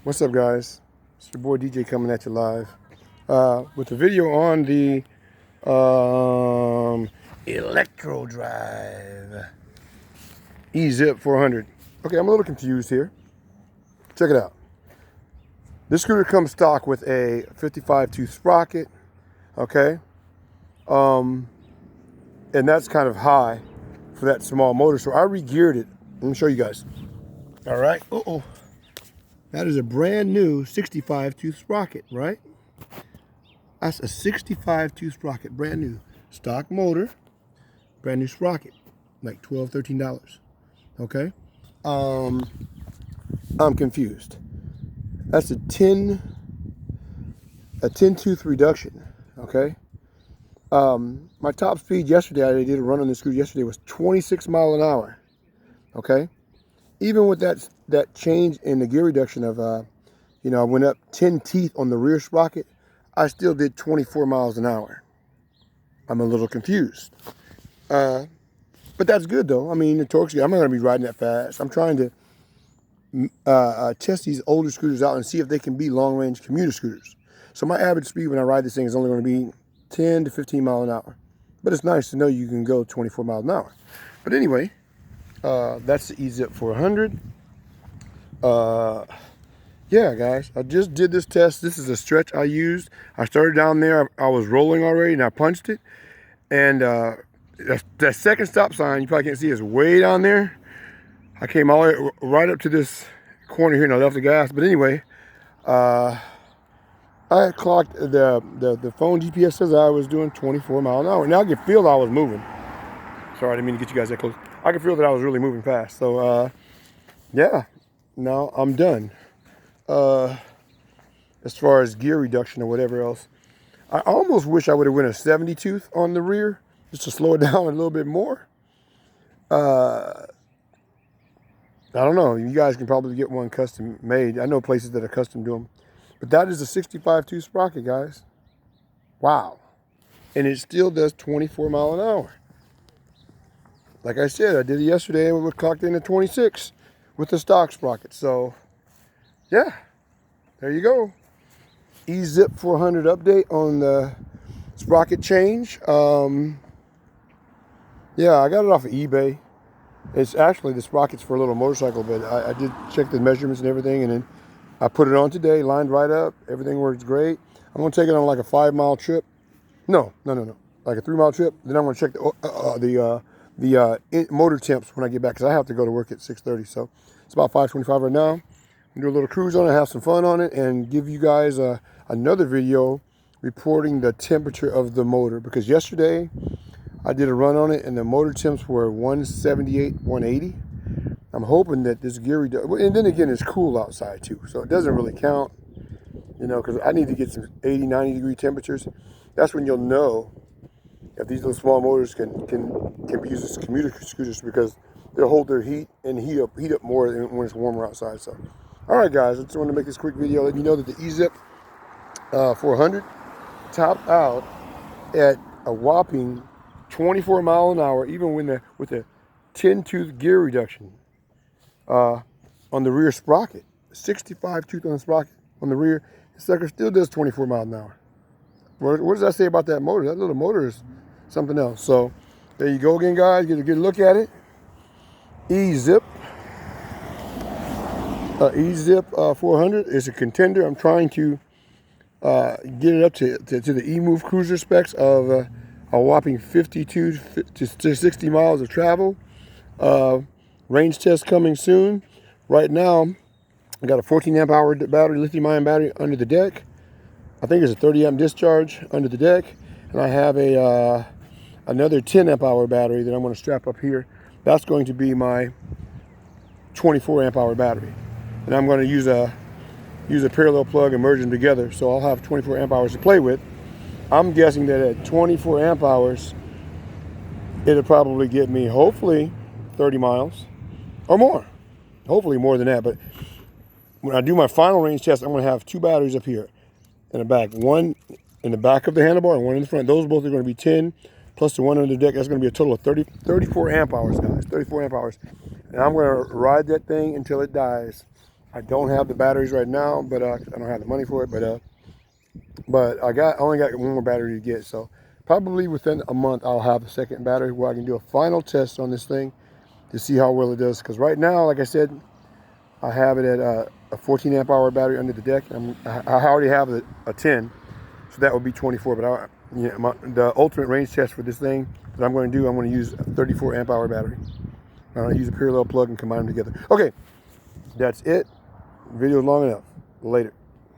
What's up, guys? It's your boy DJ coming at you live with a video on the Electro Drive Ezip 400. Okay, I'm a little confused here. Check it out. This scooter comes stock with a 55 tooth sprocket, okay? And that's kind of high for that small motor, so I re-geared it. Let me show you guys. All right. Uh-oh. That is a brand new 65 tooth sprocket, right? That's a 65 tooth sprocket, brand new. Stock motor, brand new sprocket, like $12, $13, okay? I'm confused. That's a 10 tooth reduction, okay? My top speed yesterday, I did a run on this scooter yesterday, was 26 miles an hour, okay? Even with that change in the gear reduction of, I went up 10 teeth on the rear sprocket, I still did 24 miles an hour. I'm a little confused. But that's good, though. I mean, the torque's good. I'm not going to be riding that fast. I'm trying to test these older scooters out and see if they can be long-range commuter scooters. So my average speed when I ride this thing is only going to be 10 to 15 miles an hour. But it's nice to know you can go 24 miles an hour. But anyway, that's the Ezip 400. Yeah, guys, I just did this test. This is a stretch I used. I started down there. I was rolling already, and I punched it. And that second stop sign, you probably can't see, is way down there. I came all the way right up to this corner here, and I left the gas. But anyway, I clocked the phone GPS says I was doing 24 miles an hour. Now I could feel I was moving. Sorry, I didn't mean to get you guys that close. I could feel that I was really moving fast. So, yeah, now I'm done. As far as gear reduction or whatever else, I almost wish I would have went a 70 tooth on the rear just to slow it down a little bit more. I don't know. You guys can probably get one custom made. I know places that are custom to them. But that is a 65 tooth sprocket, guys. Wow. And it still does 24 miles an hour. Like I said, I did it yesterday and we clocked in at 26 with the stock sprocket. So, yeah, there you go. Ezip 400 update on the sprocket change. Yeah, I got it off of eBay. It's actually the sprockets for a little motorcycle, but I did check the measurements and everything, and then I put it on today, lined right up. Everything works great. I'm going to take it on like a 5-mile trip. No. Like a 3-mile trip. Then I'm going to check the motor temps when I get back, because I have to go to work at 6:30. So it's about 5:25 right now. Do a little cruise on it, have some fun on it, and give you guys another video reporting the temperature of the motor. Because yesterday I did a run on it and the motor temps were 178, 180. I'm hoping that this gear reduction, and then again, it's cool outside too, so it doesn't really count, because I need to get some 80, 90 degree temperatures. That's when you'll know if these little small motors can be used as commuter scooters, because they'll hold their heat and heat up more when it's warmer outside. So. All right, guys, I just wanted to make this quick video, let you know that the Ezip 400 topped out at a whopping 24 miles an hour, even with a 10 tooth gear reduction on the rear sprocket. 65 tooth on the sprocket on the rear. The sucker still does 24 miles an hour. What does that say about that motor? That little motor is something else. So there you go again, guys. Get a good look at it. Ezip. Ezip 400 is a contender. I'm trying to get it up to the E-Move cruiser specs of a whopping 52 to 60 miles of travel. Range test coming soon. Right now, I got a 14 amp hour battery, lithium-ion battery under the deck. I think there's a 30 amp discharge under the deck, and I have another 10 amp hour battery that I'm going to strap up here. That's going to be my 24 amp hour battery. And I'm going to use a parallel plug and merge them together, so I'll have 24 amp hours to play with. I'm guessing that at 24 amp hours, it'll probably get me, hopefully, 30 miles or more. Hopefully more than that. But when I do my final range test, I'm going to have 2 batteries up here in the back. One in the back of the handlebar and one in the front. Those both are going to be 10, plus the one under the deck. That's going to be a total of 34 amp hours, guys. 34 amp hours. And I'm going to ride that thing until it dies. I don't have the batteries right now, but I don't have the money for it. But I only got one more battery to get, so probably within a month I'll have the second battery where I can do a final test on this thing to see how well it does. Because right now, like I said, I have it at a 14 amp hour battery under the deck. I already have a 10, so that would be 24. But the ultimate range test for this thing that I'm going to do, I'm going to use a 34 amp hour battery. I'm going to use a parallel plug and combine them together. Okay, that's it. The video is long enough. Later.